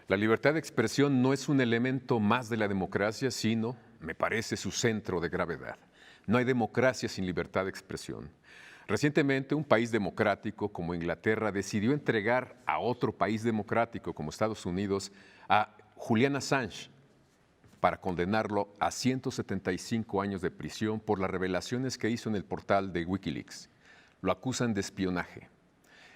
La libertad de expresión no es un elemento más de la democracia, sino, me parece, su centro de gravedad. No hay democracia sin libertad de expresión. Recientemente, un país democrático como Inglaterra decidió entregar a otro país democrático como Estados Unidos a Julian Assange para condenarlo a 175 años de prisión por las revelaciones que hizo en el portal de Wikileaks. Lo acusan de espionaje.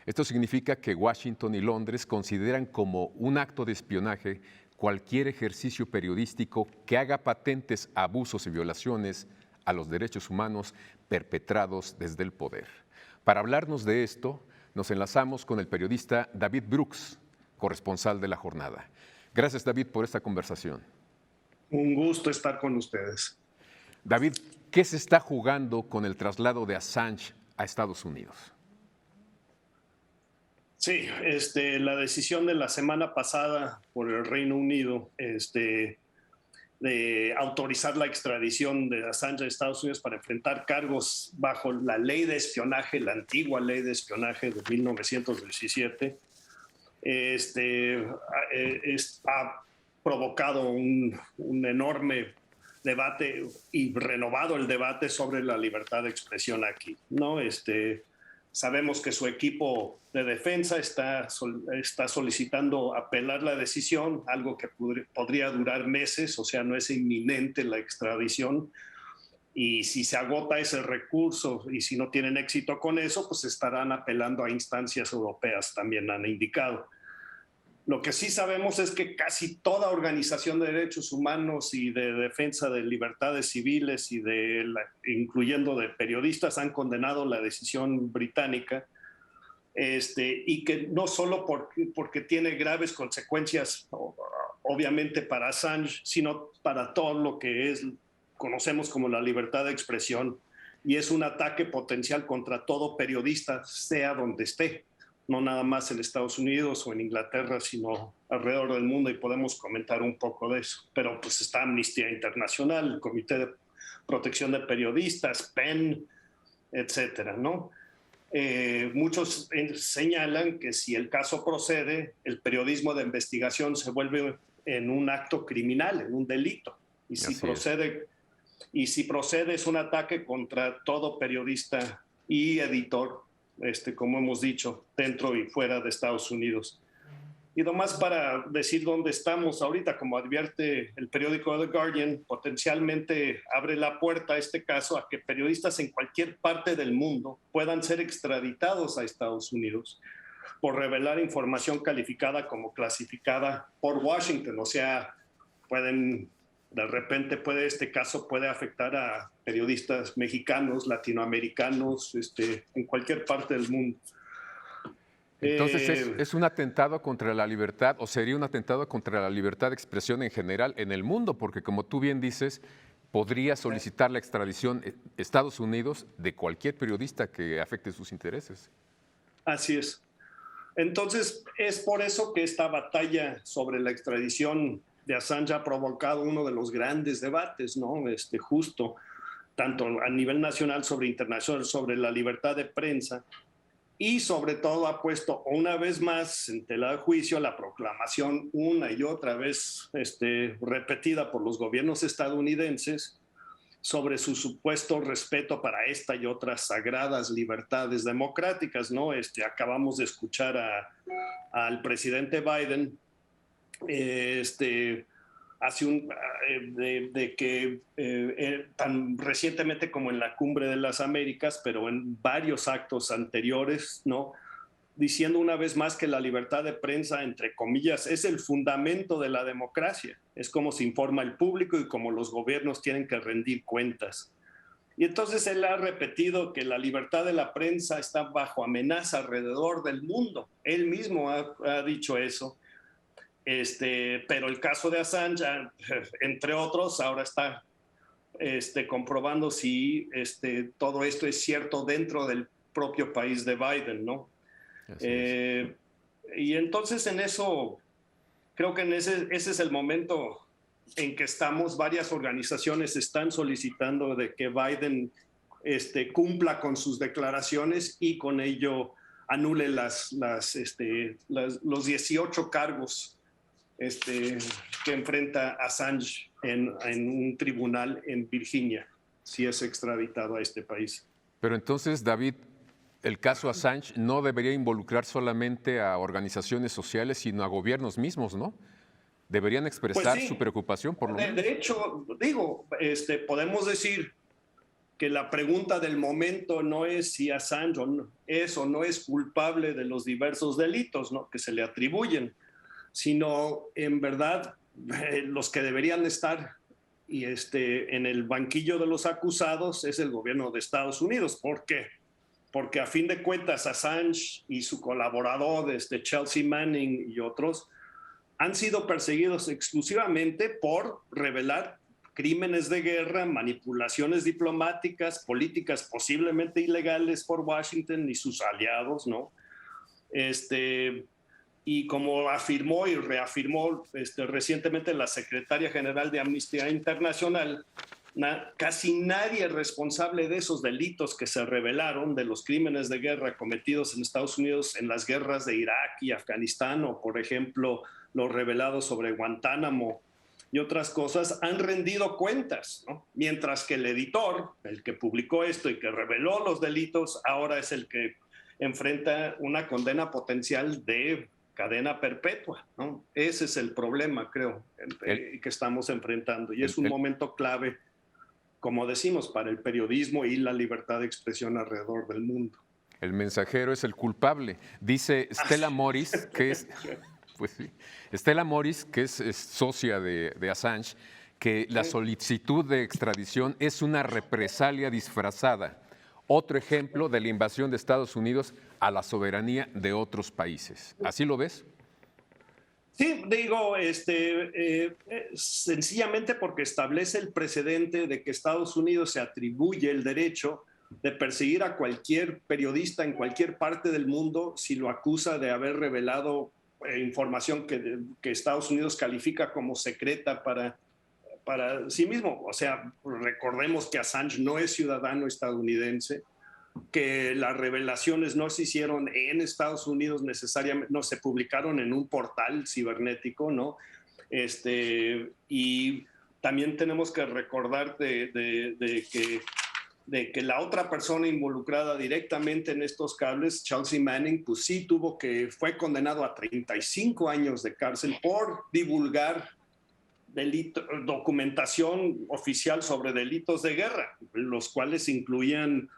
Esto significa que Washington y Londres consideran como un acto de espionaje cualquier ejercicio periodístico que haga patentes abusos y violaciones a los derechos humanos perpetrados desde el poder. Para hablarnos de esto, nos enlazamos con el periodista David Brooks, corresponsal de La Jornada. Gracias, David, por esta conversación. Un gusto estar con ustedes. David, ¿qué se está jugando con el traslado de Assange a Estados Unidos? Sí, la decisión de la semana pasada por el Reino Unido de autorizar la extradición de Assange a Estados Unidos para enfrentar cargos bajo la ley de espionaje, la antigua ley de espionaje de 1917, ha provocado un enorme debate y renovado el debate sobre la libertad de expresión aquí, ¿no? Sabemos que su equipo de defensa está solicitando apelar la decisión, algo que podría durar meses, o sea, no es inminente la extradición. Y si se agota ese recurso y si no tienen éxito con eso, pues estarán apelando a instancias europeas, también han indicado. Lo que sí sabemos es que casi toda organización de derechos humanos y de defensa de libertades civiles incluyendo de periodistas han condenado la decisión británica, y que no solo porque tiene graves consecuencias obviamente para Assange, sino para todo lo que conocemos como la libertad de expresión, y es un ataque potencial contra todo periodista, sea donde esté. No nada más en Estados Unidos o en Inglaterra, sino alrededor del mundo, y podemos comentar un poco de eso. Pero pues está Amnistía Internacional, el Comité de Protección de Periodistas, PEN, etcétera, ¿no? Muchos señalan que si el caso procede, el periodismo de investigación se vuelve en un acto criminal, en un delito. Y si procede es un ataque contra todo periodista y editor, como hemos dicho, dentro y fuera de Estados Unidos. Y nomás para decir dónde estamos ahorita, como advierte el periódico The Guardian, potencialmente abre la puerta a este caso a que periodistas en cualquier parte del mundo puedan ser extraditados a Estados Unidos por revelar información calificada como clasificada por Washington. O sea, de repente este caso puede afectar a periodistas mexicanos, latinoamericanos, en cualquier parte del mundo. Entonces, ¿es un atentado contra la libertad o sería un atentado contra la libertad de expresión en general en el mundo? Porque como tú bien dices, podría solicitar la extradición Estados Unidos de cualquier periodista que afecte sus intereses. Así es. Entonces, es por eso que esta batalla sobre la extradición de Assange ha provocado uno de los grandes debates, ¿no? Justo, tanto a nivel nacional sobre internacional, sobre la libertad de prensa, y sobre todo ha puesto una vez más en tela de juicio la proclamación una y otra vez repetida por los gobiernos estadounidenses sobre su supuesto respeto para esta y otras sagradas libertades democráticas, ¿no? Acabamos de escuchar al presidente Biden tan recientemente como en la Cumbre de las Américas, pero en varios actos anteriores, ¿no? Diciendo una vez más que la libertad de prensa, entre comillas, es el fundamento de la democracia. Es como se informa el público y como los gobiernos tienen que rendir cuentas. Y entonces él ha repetido que la libertad de la prensa está bajo amenaza alrededor del mundo. Él mismo ha dicho eso. Pero el caso de Assange, entre otros, ahora está comprobando si todo esto es cierto dentro del propio país de Biden, ¿no? Y entonces en eso, creo que ese es el momento en que estamos. Varias organizaciones están solicitando de que Biden cumpla con sus declaraciones y con ello anule los 18 cargos que enfrenta a Assange en un tribunal en Virginia, si es extraditado a este país. Pero entonces, David, el caso Assange no debería involucrar solamente a organizaciones sociales, sino a gobiernos mismos, ¿no? Deberían expresar Pues sí, su preocupación, por lo menos. de hecho, digo, podemos decir que la pregunta del momento no es si Assange es o no es culpable de los diversos delitos, ¿no?, que se le atribuyen, sino en verdad los que deberían estar en el banquillo de los acusados es el gobierno de Estados Unidos. ¿Por qué? Porque a fin de cuentas Assange y su colaborador, Chelsea Manning y otros, han sido perseguidos exclusivamente por revelar crímenes de guerra, manipulaciones diplomáticas, políticas posiblemente ilegales por Washington y sus aliados, ¿no? Y como afirmó y reafirmó recientemente la secretaria general de Amnistía Internacional, casi nadie responsable de esos delitos que se revelaron, de los crímenes de guerra cometidos en Estados Unidos en las guerras de Irak y Afganistán, o por ejemplo los revelados sobre Guantánamo y otras cosas, han rendido cuentas, ¿no? Mientras que el editor, el que publicó esto y que reveló los delitos, ahora es el que enfrenta una condena potencial de cadena perpetua, ¿no? Ese es el problema, creo, que estamos enfrentando, y es un momento clave, como decimos, para el periodismo y la libertad de expresión alrededor del mundo. El mensajero es el culpable. Dice Stella Moris, que es, pues sí, Stella Moris, que es socia de Assange, que la solicitud de extradición es una represalia disfrazada. Otro ejemplo de la invasión de Estados Unidos a la soberanía de otros países. ¿Así lo ves? Sí, digo, sencillamente porque establece el precedente de que Estados Unidos se atribuye el derecho de perseguir a cualquier periodista en cualquier parte del mundo si lo acusa de haber revelado información que Estados Unidos califica como secreta para sí mismo. O sea, recordemos que Assange no es ciudadano estadounidense, que las revelaciones no se hicieron en Estados Unidos necesariamente, no se publicaron en un portal cibernético, ¿no? Y también tenemos que recordar de que la otra persona involucrada directamente en estos cables, Chelsea Manning, pues sí fue condenado a 35 años de cárcel por divulgar documentación oficial sobre delitos de guerra, los cuales incluían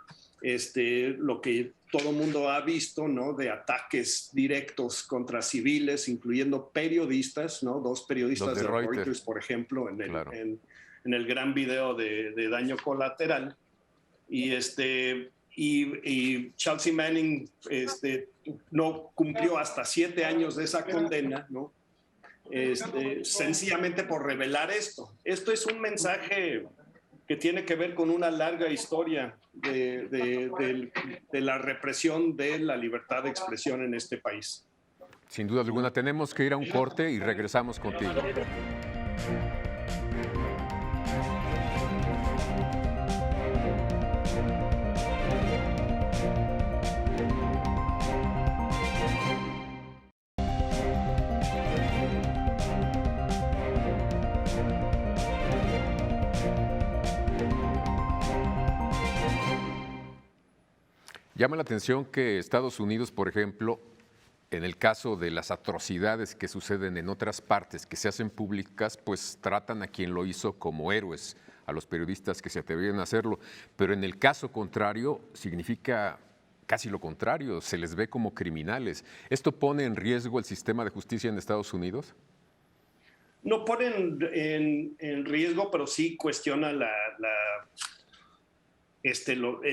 lo que todo mundo ha visto, ¿no?, de ataques directos contra civiles, incluyendo periodistas, ¿no? 2 periodistas de Reuters, por ejemplo, en el gran video de daño colateral. Y Chelsea Manning no cumplió hasta 7 años de esa condena, ¿no? Sencillamente por revelar esto. Esto es un mensaje que tiene que ver con una larga historia de la represión de la libertad de expresión en este país. Sin duda alguna, tenemos que ir a un corte y regresamos contigo. Llama la atención que Estados Unidos, por ejemplo, en el caso de las atrocidades que suceden en otras partes, que se hacen públicas, pues tratan a quien lo hizo como héroes, a los periodistas que se atrevían a hacerlo. Pero en el caso contrario, significa casi lo contrario, se les ve como criminales. ¿Esto pone en riesgo el sistema de justicia en Estados Unidos? No ponen en riesgo, pero sí cuestiona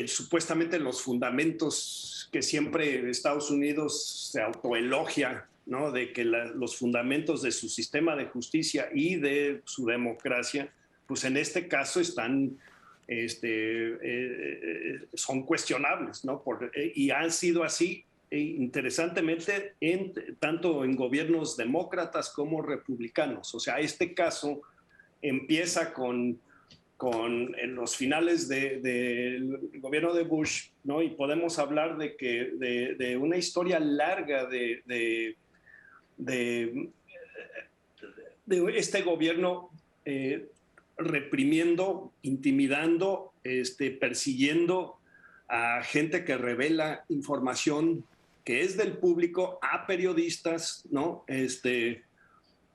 supuestamente los fundamentos que siempre Estados Unidos se autoelogia, ¿no?, de que los fundamentos de su sistema de justicia y de su democracia, pues en este caso son cuestionables, ¿no? Y han sido así, interesantemente, tanto en gobiernos demócratas como republicanos. O sea, este caso empieza en los finales del gobierno de Bush, ¿no? Y podemos hablar de una historia larga de de este gobierno reprimiendo, intimidando, persiguiendo a gente que revela información que es del público a periodistas, ¿no?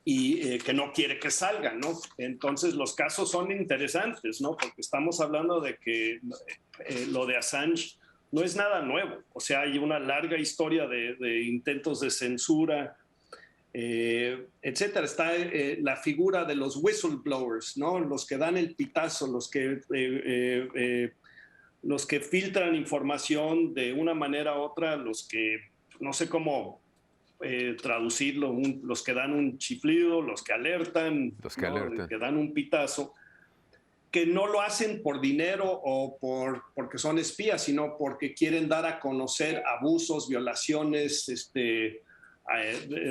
Y que no quiere que salgan, ¿no? Entonces los casos son interesantes, ¿no? Porque estamos hablando de que lo de Assange no es nada nuevo, o sea, hay una larga historia de intentos de censura, etcétera. Está la figura de los whistleblowers, ¿no? Los que dan el pitazo, los que filtran información de una manera u otra, los que, no sé cómo traducirlo, los que dan un chiflido, los que alertan, Los que alertan. que dan un pitazo, que no lo hacen por dinero o porque son espías, sino porque quieren dar a conocer abusos, violaciones, de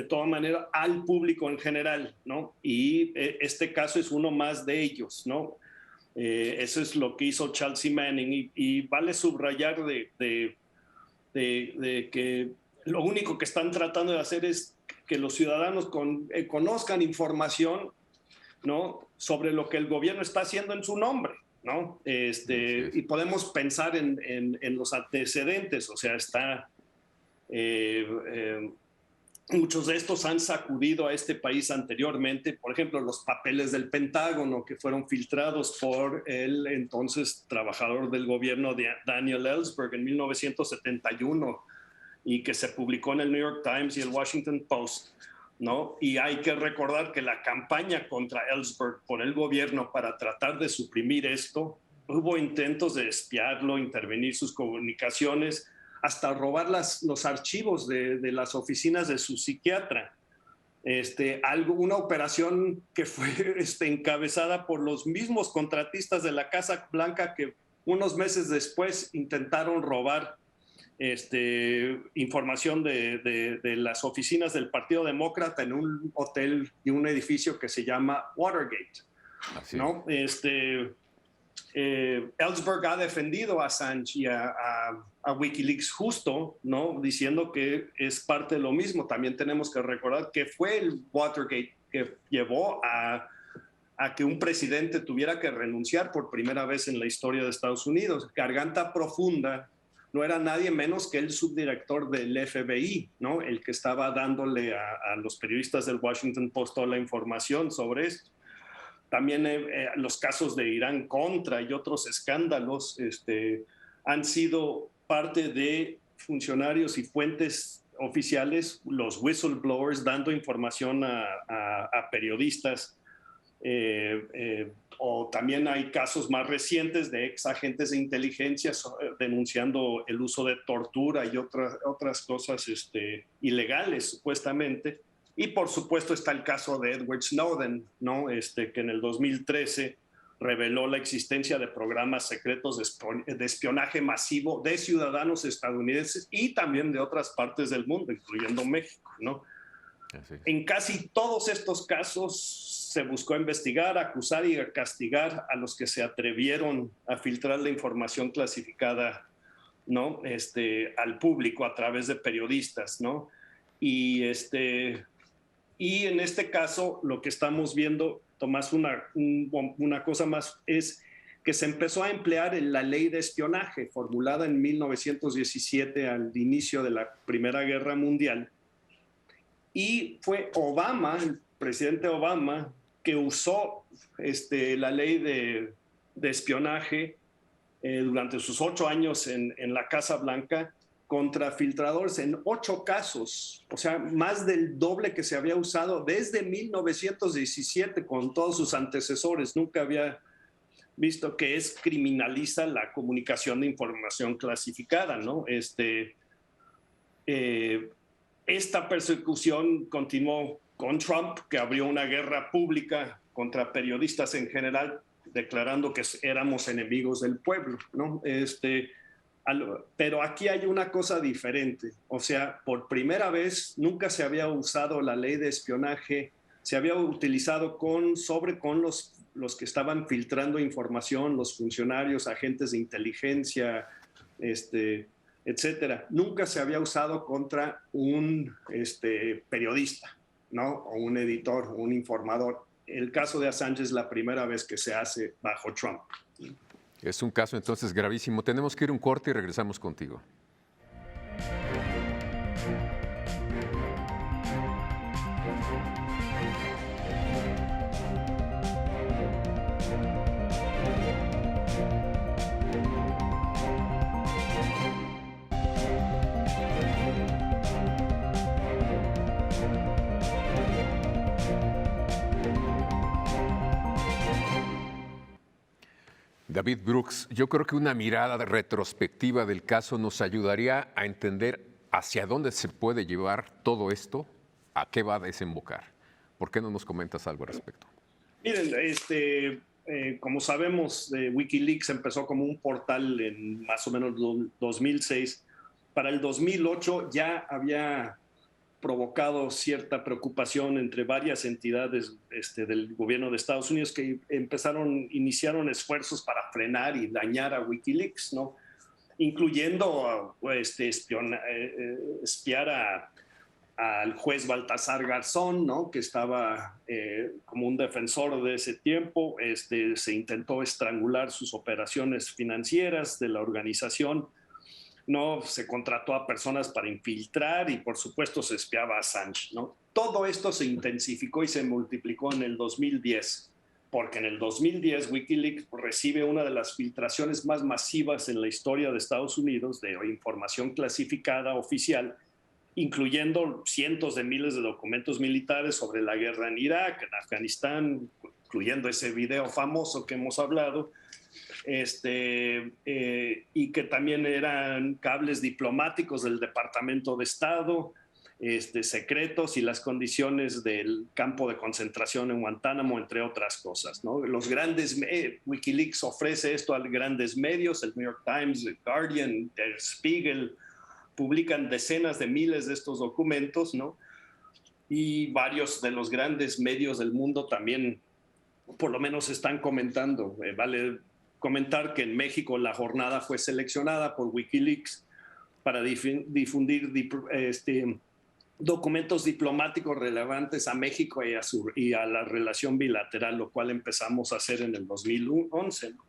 toda manera al público en general, ¿no? Y este caso es uno más de ellos, ¿no? Eso es lo que hizo Chelsea Manning y vale subrayar de que lo único que están tratando de hacer es que los ciudadanos conozcan información, ¿no? Sobre lo que el gobierno está haciendo en su nombre, ¿no? Y podemos pensar en los antecedentes, o sea, muchos de estos han sacudido a este país anteriormente, por ejemplo, los papeles del Pentágono que fueron filtrados por el entonces trabajador del gobierno de Daniel Ellsberg en 1971 y que se publicó en el New York Times y el Washington Post, ¿no? Y hay que recordar que la campaña contra Ellsberg por el gobierno para tratar de suprimir esto, hubo intentos de espiarlo, intervenir sus comunicaciones, hasta robar los archivos de las oficinas de su psiquiatra. Una operación que fue encabezada por los mismos contratistas de la Casa Blanca que unos meses después intentaron robar información de las oficinas del Partido Demócrata en un hotel y un edificio que se llama Watergate, ¿no? Ellsberg ha defendido a Assange y a Wikileaks justo, ¿no? Diciendo que es parte de lo mismo. También tenemos que recordar que fue el Watergate que llevó a que un presidente tuviera que renunciar por primera vez en la historia de Estados Unidos. Garganta Profunda no era nadie menos que el subdirector del FBI, ¿no? El que estaba dándole a los periodistas del Washington Post toda la información sobre esto. También los casos de Irán Contra y otros escándalos han sido parte de funcionarios y fuentes oficiales, los whistleblowers, dando información a periodistas. O también hay casos más recientes de ex agentes de inteligencia denunciando el uso de tortura y otras cosas ilegales, supuestamente. Y por supuesto está el caso de Edward Snowden, ¿no? Que en el 2013 reveló la existencia de programas secretos de espionaje masivo de ciudadanos estadounidenses y también de otras partes del mundo, incluyendo México, ¿no? En casi todos estos casos se buscó investigar, acusar y castigar a los que se atrevieron a filtrar la información clasificada, ¿no? Al público a través de periodistas, ¿no? Y en este caso lo que estamos viendo, Tomás, una cosa más es que se empezó a emplear en la ley de espionaje formulada en 1917 al inicio de la Primera Guerra Mundial. Y fue Obama, el presidente Obama, que usó la ley de espionaje durante sus 8 años en la Casa Blanca contra filtradores en 8 casos, o sea, más del doble que se había usado desde 1917 con todos sus antecesores. Nunca había visto que criminaliza la comunicación de información clasificada, ¿no? Esta persecución continuó con Trump, que abrió una guerra pública contra periodistas en general, declarando que éramos enemigos del pueblo, ¿no? Pero aquí hay una cosa diferente. O sea, por primera vez nunca se había usado la ley de espionaje, se había utilizado con los que estaban filtrando información, los funcionarios, agentes de inteligencia, etcétera. Nunca se había usado contra un periodista, ¿no? O un editor, un informador. El caso de Assange es la primera vez que se hace bajo Trump. Es un caso entonces gravísimo. Tenemos que ir a un corte y regresamos contigo. David Brooks, yo creo que una mirada retrospectiva del caso nos ayudaría a entender hacia dónde se puede llevar todo esto, a qué va a desembocar. ¿Por qué no nos comentas algo al respecto? Miren, como sabemos, Wikileaks empezó como un portal en más o menos 2006. Para el 2008 ya había provocado cierta preocupación entre varias entidades del gobierno de Estados Unidos que iniciaron esfuerzos para frenar y dañar a Wikileaks, ¿no? Incluyendo espiar al juez Baltasar Garzón, ¿no? Que estaba como un defensor de ese tiempo. Se intentó estrangular sus operaciones financieras de la organización. No, se contrató a personas para infiltrar y por supuesto se espiaba a Assange, ¿no? Todo esto se intensificó y se multiplicó en el 2010, porque en el 2010 Wikileaks recibe una de las filtraciones más masivas en la historia de Estados Unidos de información clasificada oficial, incluyendo cientos de miles de documentos militares sobre la guerra en Irak, en Afganistán, incluyendo ese video famoso que hemos hablado, y que también eran cables diplomáticos del Departamento de Estado, secretos y las condiciones del campo de concentración en Guantánamo, entre otras cosas, ¿no? Wikileaks ofrece esto a grandes medios, el New York Times, el Guardian, Der Spiegel, publican decenas de miles de estos documentos, ¿no? Y varios de los grandes medios del mundo también, por lo menos, están comentando. Vale comentar que en México la jornada fue seleccionada por Wikileaks para difundir documentos diplomáticos relevantes a México y a la relación bilateral, lo cual empezamos a hacer en el 2011, ¿no?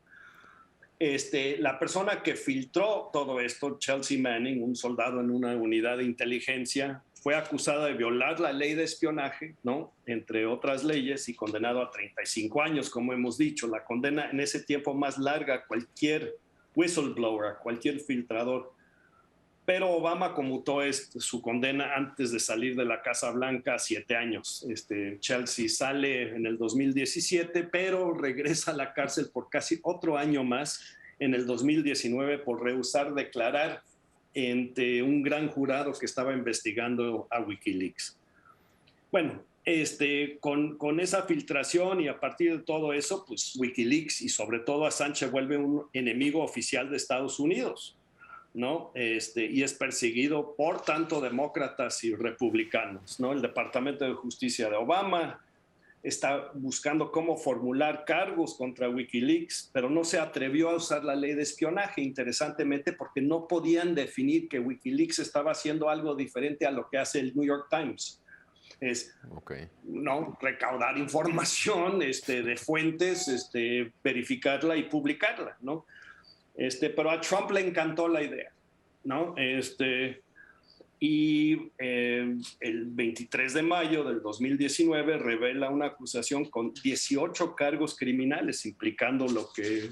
La persona que filtró todo esto, Chelsea Manning, un soldado en una unidad de inteligencia, fue acusada de violar la ley de espionaje, ¿no? Entre otras leyes, y condenado a 35 años, como hemos dicho. La condena en ese tiempo más larga a cualquier whistleblower, a cualquier filtrador. Pero Obama conmutó su condena antes de salir de la Casa Blanca a 7 años. Chelsea sale en el 2017, pero regresa a la cárcel por casi otro año más en el 2019 por rehusar declarar ante un gran jurado que estaba investigando a Wikileaks. Bueno, con esa filtración y a partir de todo eso, pues Wikileaks y sobre todo Assange vuelve un enemigo oficial de Estados Unidos, ¿no? Y es perseguido por tanto demócratas y republicanos, ¿no? El Departamento de Justicia de Obama está buscando cómo formular cargos contra Wikileaks, pero no se atrevió a usar la ley de espionaje, interesantemente, porque no podían definir que Wikileaks estaba haciendo algo diferente a lo que hace el New York Times. ¿No? Recaudar información de fuentes, verificarla y publicarla, ¿no? Pero a Trump le encantó la idea, ¿no? Y el 23 de mayo del 2019 revela una acusación con 18 cargos criminales, implicando lo que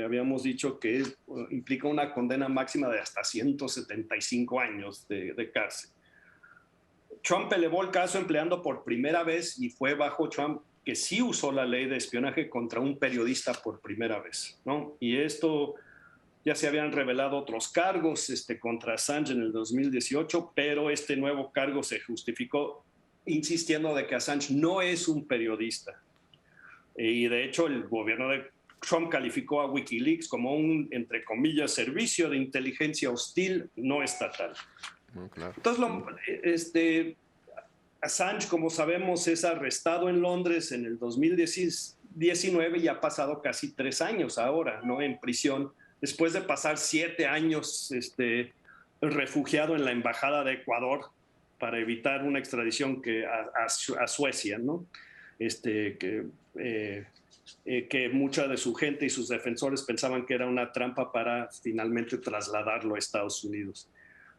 habíamos dicho que implica una condena máxima de hasta 175 años de cárcel. Trump elevó el caso empleando por primera vez, y fue bajo Trump que sí usó la ley de espionaje contra un periodista por primera vez, ¿no? Y esto... Ya se habían revelado otros cargos contra Assange en el 2018, pero este nuevo cargo se justificó insistiendo de que Assange no es un periodista. Y de hecho el gobierno de Trump calificó a Wikileaks como un, entre comillas, servicio de inteligencia hostil no estatal. Claro. Entonces, Assange, como sabemos, es arrestado en Londres en el 2019 y ha pasado casi 3 años ahora, ¿no? En prisión, después de pasar 7 años refugiado en la Embajada de Ecuador, para evitar una extradición a Suecia, ¿no? Que mucha de su gente y sus defensores pensaban que era una trampa para finalmente trasladarlo a Estados Unidos.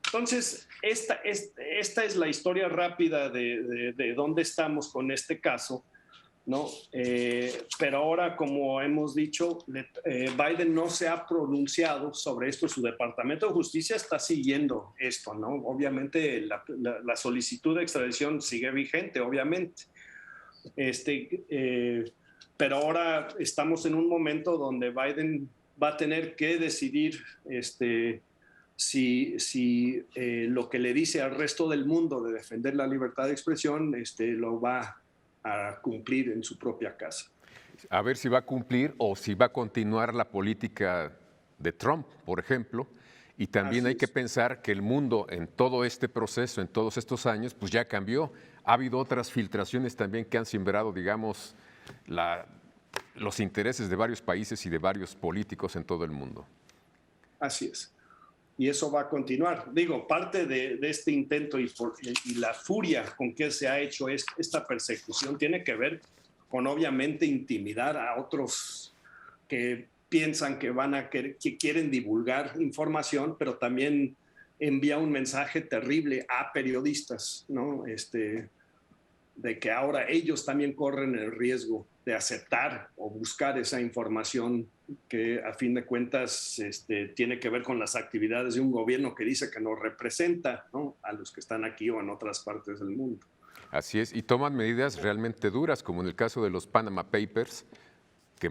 Entonces, esta es la historia rápida de dónde estamos con este caso, ¿no? Pero ahora, como hemos dicho, Biden no se ha pronunciado sobre esto. Su Departamento de Justicia está siguiendo esto, ¿no? Obviamente, la solicitud de extradición sigue vigente, obviamente. Pero ahora estamos en un momento donde Biden va a tener que decidir si lo que le dice al resto del mundo de defender la libertad de expresión lo va a cumplir en su propia casa. A ver si va a cumplir o si va a continuar la política de Trump, por ejemplo. Y también hay que pensar que el mundo en todo este proceso, en todos estos años, pues ya cambió. Ha habido otras filtraciones también que han sembrado, digamos, los intereses de varios países y de varios políticos en todo el mundo. Así es. Y eso va a continuar. Digo, parte de este intento y la furia con que se ha hecho esta persecución tiene que ver con, obviamente, intimidar a otros que piensan que que quieren divulgar información, pero también envía un mensaje terrible a periodistas, ¿no? De que ahora ellos también corren el riesgo de aceptar o buscar esa información que a fin de cuentas tiene que ver con las actividades de un gobierno que dice que nos representa, ¿no? A los que están aquí o en otras partes del mundo. Así es, y toman medidas realmente duras, como en el caso de los Panama Papers, que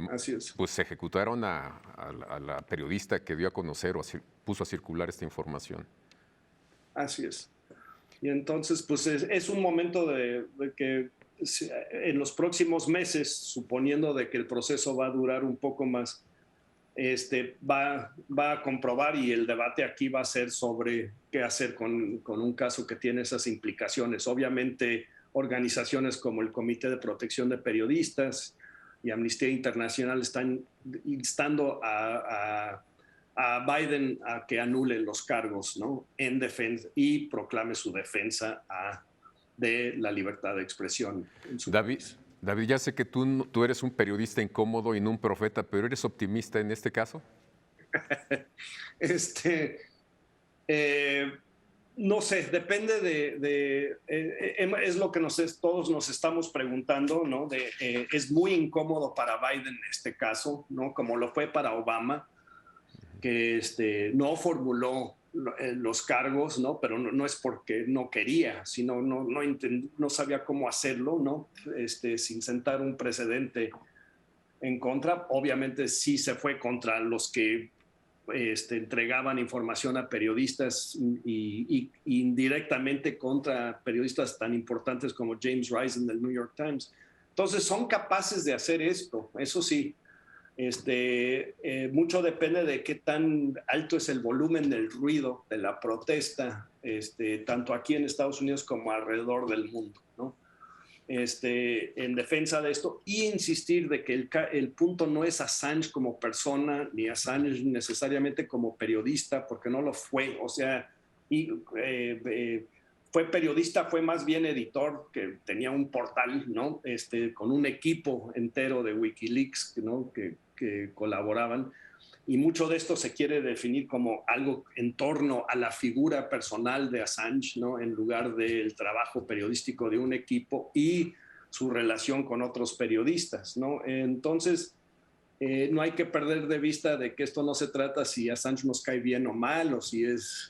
pues, se ejecutaron a la periodista que dio a conocer o puso a circular esta información. Así es. Y entonces, pues es un momento de que en los próximos meses, suponiendo de que el proceso va a durar un poco más, va a comprobar, y el debate aquí va a ser sobre qué hacer con un caso que tiene esas implicaciones. Obviamente, organizaciones como el Comité de Protección de Periodistas y Amnistía Internacional están instando a Biden a que anule los cargos, ¿no? En defensa y proclame su defensa de la libertad de expresión en su país. David, ya sé que tú eres un periodista incómodo y no un profeta, pero ¿eres optimista en este caso? No sé, depende es lo que todos nos estamos preguntando, ¿no? Es muy incómodo para Biden en este caso, ¿no? Como lo fue para Obama, que no formuló los cargos, ¿no? Pero no es porque no quería, sino no sabía cómo hacerlo, ¿no? Sin sentar un precedente en contra. Obviamente sí se fue contra los que entregaban información a periodistas y indirectamente contra periodistas tan importantes como James Risen del New York Times. Entonces son capaces de hacer esto, eso sí. Mucho depende de qué tan alto es el volumen del ruido de la protesta, tanto aquí en Estados Unidos como alrededor del mundo, ¿no? En defensa de esto, y insistir de que el punto no es Assange como persona, ni Assange necesariamente como periodista, porque no lo fue. O sea, fue periodista, fue más bien editor, que tenía un portal, ¿no? Con un equipo entero de Wikileaks, ¿no? que colaboraban, y mucho de esto se quiere definir como algo en torno a la figura personal de Assange, ¿no? En lugar del trabajo periodístico de un equipo y su relación con otros periodistas, ¿no? Entonces, no hay que perder de vista de que esto no se trata si Assange nos cae bien o mal, o si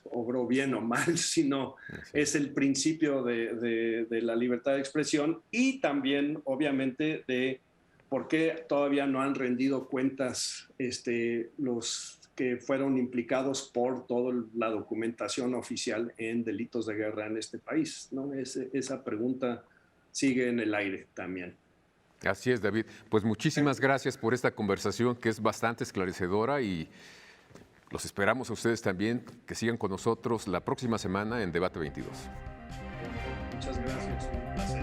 obró bien o mal, sino es el principio de la libertad de expresión, y también, obviamente, de por qué todavía no han rendido cuentas los que fueron implicados por toda la documentación oficial en delitos de guerra en este país, ¿no? Esa pregunta sigue en el aire también. Así es, David. Pues muchísimas gracias por esta conversación que es bastante esclarecedora, y los esperamos a ustedes también que sigan con nosotros la próxima semana en Debate 22. Muchas gracias.